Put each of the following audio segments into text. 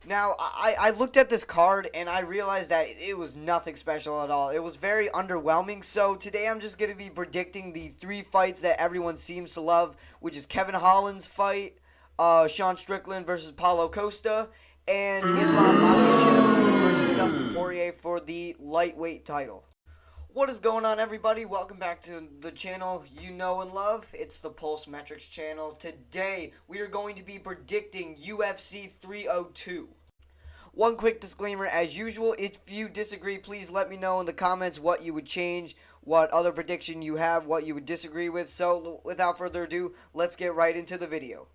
Now, I looked at this card and I realized that it was nothing special at all. It was very underwhelming. So today I'm just going to be predicting the three fights that everyone seems to love, which is Kevin Holland's fight, Sean Strickland versus Paulo Costa, and Islam Makhachev versus Dustin Poirier for the lightweight title. What is going on, everybody? Welcome back to the channel you know and love. It's the Pulse Metrics channel. Today, we are going to be predicting UFC 302. One quick disclaimer, as usual, if you disagree, please let me know in the comments what you would change, what other prediction you have, what you would disagree with. So, without further ado, let's get right into the video.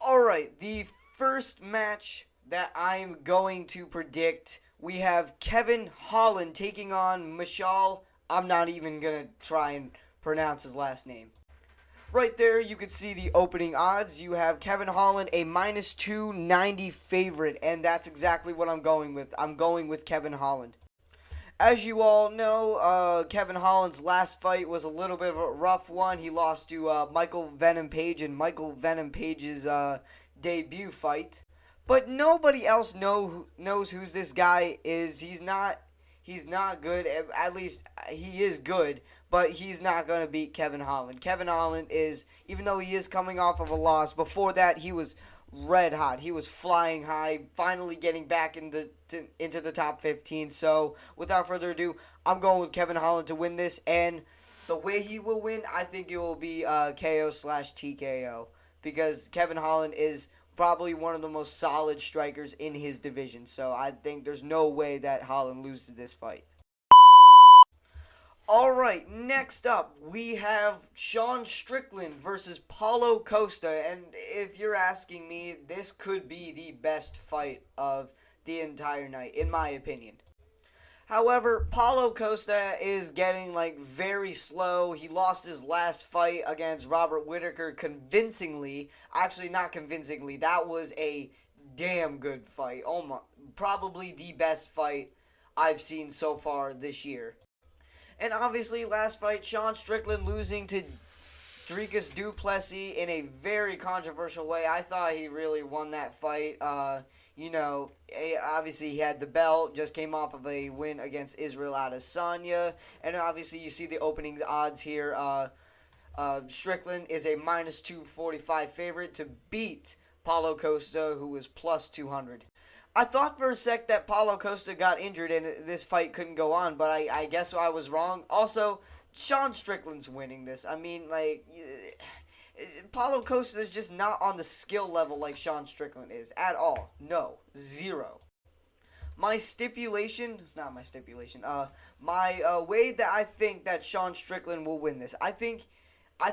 Alright, the first match that I'm going to predict, we have Kevin Holland taking on Mishal. I'm not even going to try and pronounce his last name. Right there, you can see the opening odds. You have Kevin Holland, a minus 290 favorite, and that's exactly what I'm going with. I'm going with Kevin Holland. As you all know, Kevin Holland's last fight was a little bit of a rough one. He lost to Michael Venom Page in Michael Venom Page's debut fight. But nobody else knows who this guy is. He's not good. At least he is good, but he's not going to beat Kevin Holland. Kevin Holland is, even though he is coming off of a loss, before that he was red hot. He was flying high, finally getting back into the top 15. So, without further ado, I'm going with Kevin Holland to win this. And the way he will win, I think it will be KO/TKO. Because Kevin Holland is probably one of the most solid strikers in his division. So, I think there's no way that Holland loses this fight. Alright, next up, we have Sean Strickland versus Paulo Costa, and if you're asking me, this could be the best fight of the entire night, in my opinion. However, Paulo Costa is getting, very slow. He lost his last fight against Robert Whittaker convincingly. Actually, not convincingly. That was a damn good fight. Oh my, probably the best fight I've seen so far this year. And obviously, last fight, Sean Strickland losing to Dricus du Plessis in a very controversial way. I thought he really won that fight. Obviously he had the belt, just came off of a win against Israel Adesanya. And obviously you see the opening odds here. Strickland is a minus 245 favorite to beat Paulo Costa, who is plus 200. I thought for a sec that Paulo Costa got injured and this fight couldn't go on, but I guess I was wrong. Also, Sean Strickland's winning this. I mean, Paulo Costa is just not on the skill level like Sean Strickland is at all. No, zero. My way that I think that Sean Strickland will win this, I think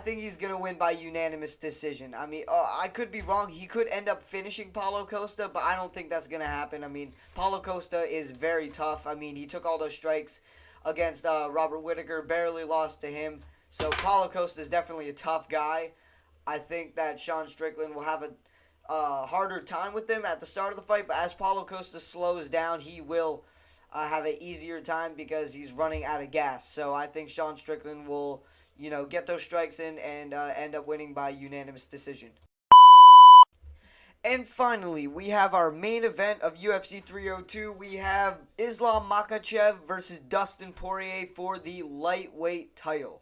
he's going to win by unanimous decision. I mean, I could be wrong. He could end up finishing Paulo Costa, but I don't think that's going to happen. I mean, Paulo Costa is very tough. I mean, he took all those strikes against Robert Whittaker, barely lost to him. So Paulo Costa is definitely a tough guy. I think that Sean Strickland will have a harder time with him at the start of the fight, but as Paulo Costa slows down, he will have an easier time because he's running out of gas. So I think Sean Strickland will get those strikes in and end up winning by unanimous decision. And finally, we have our main event of UFC 302. We have Islam Makhachev versus Dustin Poirier for the lightweight title.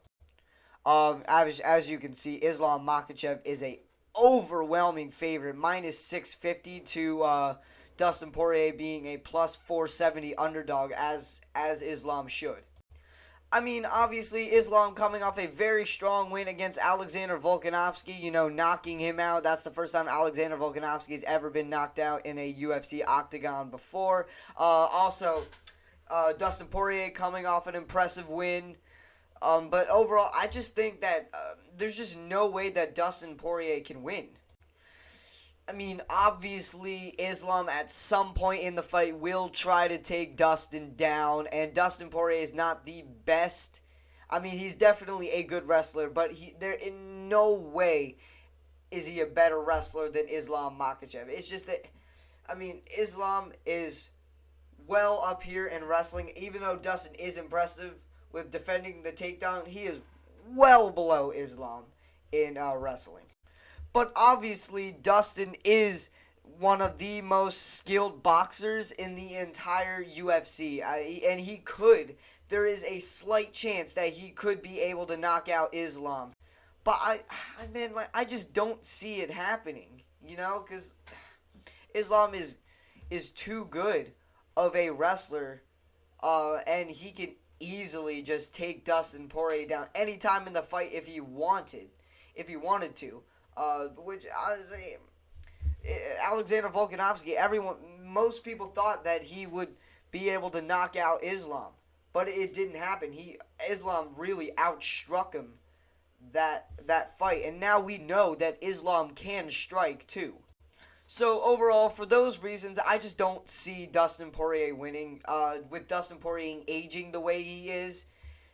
As you can see, Islam Makhachev is a overwhelming favorite, minus 650 to Dustin Poirier being a plus 470 underdog, as Islam should. I mean, obviously, Islam coming off a very strong win against Alexander Volkanovski, knocking him out. That's the first time Alexander Volkanovski has ever been knocked out in a UFC octagon before. Dustin Poirier coming off an impressive win. But overall, I just think that there's just no way that Dustin Poirier can win. I mean, obviously, Islam at some point in the fight will try to take Dustin down, and Dustin Poirier is not the best. I mean, he's definitely a good wrestler, but there in no way is he a better wrestler than Islam Makhachev. It's just that, I mean, Islam is well up here in wrestling, even though Dustin is impressive with defending the takedown. He is well below Islam in wrestling. But obviously, Dustin is one of the most skilled boxers in the entire UFC. And he could. There is a slight chance that he could be able to knock out Islam. But I just don't see it happening, because Islam is too good of a wrestler, and he can easily just take Dustin Poirier down anytime in the fight if he wanted to. Which honestly, Alexander Volkanovski, most people thought that he would be able to knock out Islam, but it didn't happen. Islam really outstruck him that fight, and now we know that Islam can strike too. So overall, for those reasons, I just don't see Dustin Poirier winning. With Dustin Poirier aging the way he is,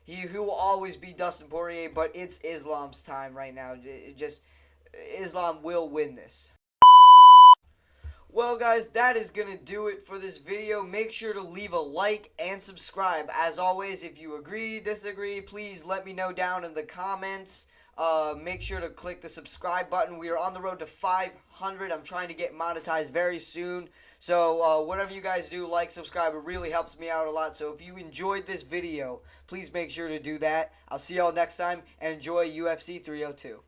he will always be Dustin Poirier, but it's Islam's time right now. Islam will win this. Well, guys, that is going to do it for this video. Make sure to leave a like and subscribe. As always, if you agree, disagree, please let me know down in the comments. Make sure to click the subscribe button. We are on the road to 500. I'm trying to get monetized very soon. So whatever you guys do, like, subscribe. It really helps me out a lot. So if you enjoyed this video, please make sure to do that. I'll see y'all next time, and enjoy UFC 302.